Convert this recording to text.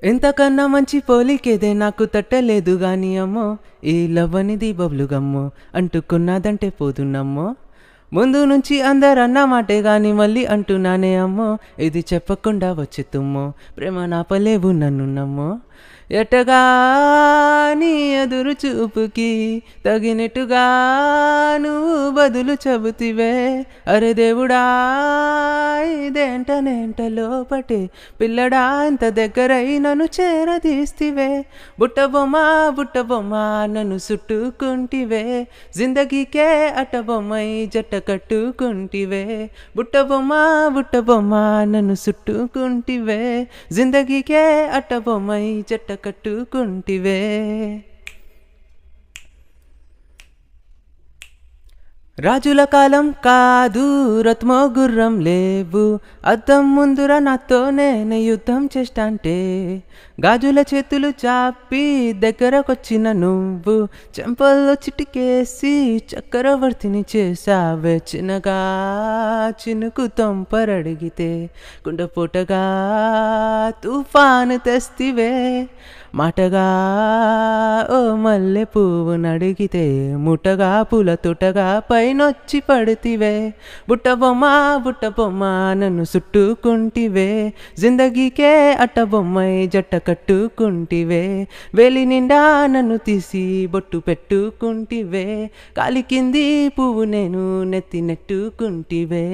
ఎంతకన్నా మంచి పోలికేదే నాకు తట్టలేదు గాని అమ్మో, ఈ లవ్ అనేది బబ్లు గమ్మో అంటుకున్నదంటే పోదునమ్మో. ముందు నుంచి అందరన్న మాటే గాని మళ్ళీ అంటున్నానే అమ్మో, ఇది చెప్పకుండా వచ్చే తుమ్మో, ప్రేమ నాపలేవు నన్ను నమ్మో. ఎటగాని ఎదురు చూపుకి తగినట్టుగా నువ్వు బదులు చెబుతివే. అరే దేవుడా, ఇదేంటనేంట లోపటే పిల్లడా, ఇంత దగ్గరై నన్ను చేరదీస్తివే. బుట్టబొమ్మ నన్ను చుట్టుకుంటివే, జిందగీకే అట్టబొమ్మై జట్ట కట్టుకుంటివే. బుట్టబొమ్మ నన్ను చుట్టుకుంటివే, జిందగీకే అట్టబొమ్మై జట్ట కట్టుకుంటివే. రాజుల కాలం కాదు, రత్మో గుర్రం లేవు, అద్దం ముందుర నాతోనే యుద్ధం చేస్తాంటే. గాజుల చేతులు చాపి దగ్గరకొచ్చిన నువ్వు, చెంపల్లో చిటికేసి చక్రవర్తిని చేసావే. చిన్నగా చినుకు తొంపరడిగితే కుండపోటగా తుఫాను తెస్తివే. మాటగా ఓ మల్లె పువ్వు నడిగితే ముటగా పూల తోటగా పైనొచ్చి పడితివే. బుట్టబొమ్మ నన్ను చుట్టుకుంటివే, జిందగీకే అట్టబొమ్మై జట్ట కట్టుకుంటివే. వేలి నిండా నన్ను తీసి బొట్టు పెట్టుకుంటివే, కాలి కింది పువ్వు నేను నెత్తి నెట్టుకుంటివే.